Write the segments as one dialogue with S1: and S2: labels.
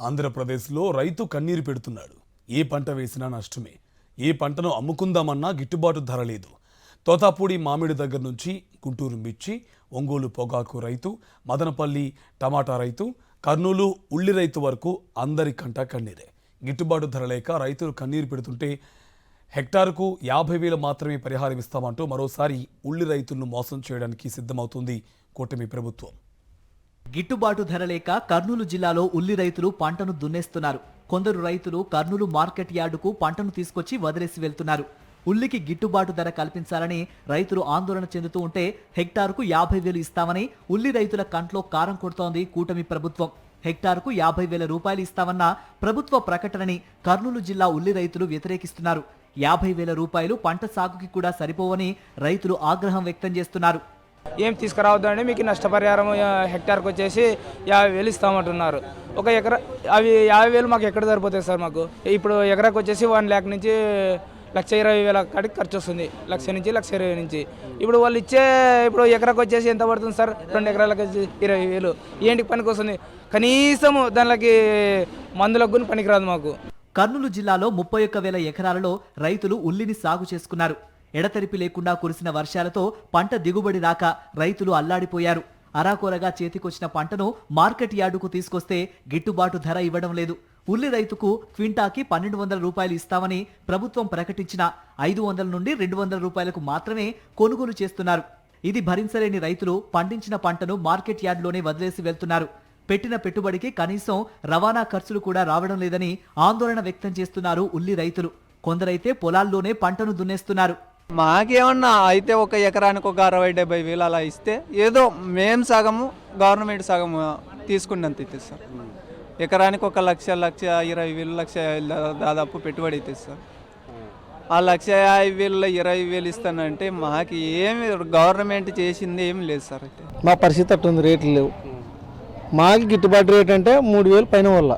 S1: ఆంధ్రప్రదేశ్లో రైతు కన్నీరు పెడుతున్నాడు. ఏ పంట వేసినా నష్టమే. ఏ పంటను అమ్ముకుందామన్నా గిట్టుబాటు ధర లేదు. తోతాపూడి మామిడి దగ్గర నుంచి గుంటూరు మిర్చి, ఒంగోలు పొగాకు రైతు, మదనపల్లి టమాటా రైతు, కర్నూలు ఉల్లి రైతు వరకు అందరి కంట కన్నీరే. గిట్టుబాటు ధర లేక రైతులు కన్నీరు పెడుతుంటే హెక్టారుకు 50,000 మాత్రమే పరిహారం ఇస్తామంటూ మరోసారి ఉల్లి రైతులను మోసం చేయడానికి సిద్ధమవుతుంది కూటమి ప్రభుత్వం.
S2: గిట్టుబాటు ధర లేక కర్నూలు జిల్లాలో ఉల్లి రైతులు పంటను దున్నేస్తున్నారు. కొందరు రైతులు కర్నూలు మార్కెట్ యార్డుకు పంటను తీసుకొచ్చి వదిలేసి వెళ్తున్నారు. ఉల్లికి గిట్టుబాటు ధర కల్పించాలని రైతులు ఆందోళన చెందుతూ ఉంటే హెక్టారుకు 50,000 ఇస్తామని ఉల్లి రైతుల కంట్లో కారం కొడుతోంది కూటమి ప్రభుత్వం. హెక్టారుకు 50,000 రూపాయలు ఇస్తామన్న ప్రభుత్వ ప్రకటనని కర్నూలు జిల్లా ఉల్లి రైతులు వ్యతిరేకిస్తున్నారు. 50,000 రూపాయలు పంట సాగుకి కూడా సరిపోవని రైతులు ఆగ్రహం వ్యక్తం చేస్తున్నారు.
S3: ఏం తీసుకురావద్దండి, మీకు నష్టపరిహారం హెక్టార్కి వచ్చేసి 50,000 ఇస్తామంటున్నారు. ఒక ఎకరా అవి 50,000 మాకు ఎక్కడ సరిపోతాయి సార్? మాకు ఇప్పుడు ఎకరాకి వచ్చేసి 1 లక్ష నుంచి 1,20,000 కాడికి ఖర్చు వస్తుంది. 1,00,000 నుంచి 1,20,000 నుంచి. ఇప్పుడు వాళ్ళు ఇచ్చే ఇప్పుడు ఎకరాకి వచ్చేసి ఎంత పడుతుంది సార్? 2 ఎకరాలకు వచ్చి 20,000. ఏంటికి పనికి వస్తుంది? కనీసం దానికి మందులకు కూడా పనికిరాదు మాకు.
S2: కర్నూలు జిల్లాలో 31,000 ఎకరాలలో రైతులు ఉల్లిని సాగు చేసుకున్నారు. ఎడతెరిపి లేకుండా కురిసిన వర్షాలతో పంట దిగుబడి రాక రైతులు అల్లాడిపోయారు. అరాకొరగా చేతికొచ్చిన పంటను మార్కెట్ యార్డుకు తీసుకొస్తే గిట్టుబాటు ధర ఇవ్వడం లేదు. ఉల్లి రైతుకు క్వింటాకి 1,200 రూపాయలు ఇస్తామని ప్రభుత్వం ప్రకటించిన 500 నుండి 200 రూపాయలకు మాత్రమే కొనుగోలు చేస్తున్నారు. ఇది భరించలేని రైతులు పండించిన పంటను మార్కెట్ యార్డులోనే వదిలేసి వెళ్తున్నారు. పెట్టిన పెట్టుబడికి కనీసం రవాణా ఖర్చులు కూడా రావడం లేదని ఆందోళన వ్యక్తం చేస్తున్నారు ఉల్లి రైతులు. కొందరైతే పొలాల్లోనే పంటను దున్నేస్తున్నారు.
S4: మాకేమన్నా అయితే ఒక ఎకరానికి ఒక 60,000-70,000 అలా ఇస్తే ఏదో మేము సగము గవర్నమెంట్ సగము తీసుకున్నంత ఇస్తారు. ఎకరానికి 1,20,000 దాదాపు పెట్టుబడి అయితే సార్. ఆ 1,50,000 20,000 ఇస్తానంటే మాకు ఏమి గవర్నమెంట్ చేసింది ఏమి లేదు సార్. అయితే
S5: మా పరిస్థితి అట్టుంది, రేట్లు లేవు. మాకు గిట్టుబాటు రేట్ అంటే 3,000 పైన వల్ల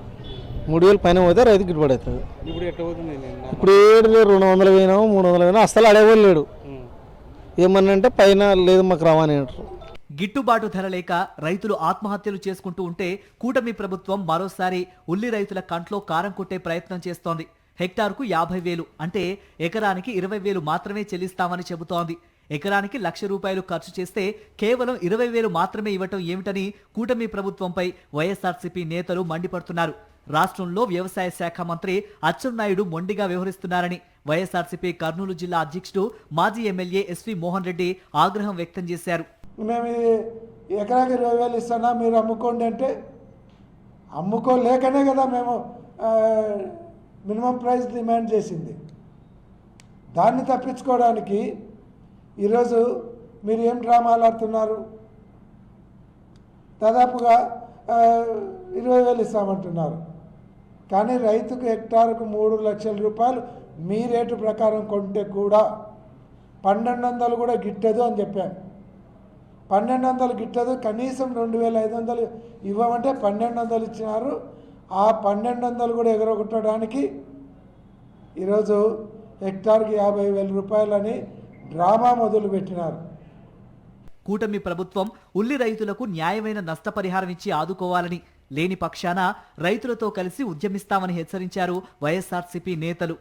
S5: 3,000 పైన పోతే రైతు గిట్టుబాటు అవుతుంది. ఇప్పుడు ఎట్లా పోతుంది? ఇప్పుడు 200 పోయినాము, 300 పోయినా అసలు అడేవాళ్ళు లేడు. ఏమన్నంటే పైన లేదు మాకు రవాణా అంటారు.
S2: గిట్టుబాటు ధర లేక రైతులు ఆత్మహత్యలు చేసుకుంటూ ఉంటే కూటమి ప్రభుత్వం మరోసారి ఉల్లి రైతుల కంట్లో కారం కొట్టే ప్రయత్నం చేస్తోంది. హెక్టార్కు 50,000 అంటే ఎకరానికి 20,000 మాత్రమే చెల్లిస్తామని చెబుతోంది. ఎకరానికి 1,00,000 రూపాయలు ఖర్చు చేస్తే కేవలం 20,000 మాత్రమే ఇవ్వటం ఏమిటని కూటమి ప్రభుత్వంపై వైఎస్ఆర్సీపీ నేతలు మండిపడుతున్నారు. రాష్ట్రంలో వ్యవసాయ శాఖ మంత్రి అచ్చెన్నాయుడు మొండిగా వ్యవహరిస్తున్నారని వైఎస్ఆర్సీపీ కర్నూలు జిల్లా అధ్యక్షుడు మాజీ ఎమ్మెల్యే ఎస్వి మోహన్ రెడ్డి ఆగ్రహం వ్యక్తం చేశారు.
S6: మేము ఎకరాకి 20,000 ఇస్తున్నా, మీరు అమ్ముకోండి అంటే అమ్ముకోలేకనే కదా మేము మినిమం ప్రైస్ డిమాండ్ చేసింది. దాన్ని తప్పించుకోవడానికి ఈరోజు మీరు ఏం డ్రామాలు ఆడుతున్నారు? దాదాపుగా 20,000 ఇస్తామంటున్నారు. కానీ రైతుకు హెక్టారుకు 3 లక్షల రూపాయలు మీ రేటు ప్రకారం కొంటే కూడా 1,200 కూడా గిట్టదు అని చెప్పాను. 1,200 గిట్టదు, కనీసం 2,500 ఇవ్వమంటే 1,200 ఇచ్చినారు. ఆ 1,200 కూడా ఎగరగొట్టడానికి ఈరోజు హెక్టార్కి 50,000 రూపాయలని డ్రామా మొదలు పెట్టినారు.
S2: కూటమి ప్రభుత్వం ఉల్లి రైతులకు న్యాయమైన నష్టపరిహారం ఇచ్చి ఆదుకోవాలని, లేని పక్షాన రైతులతో కలిసి ఉద్యమిస్తామని హెచ్చరించారు వైఎస్ఆర్సీపీ నేతలు.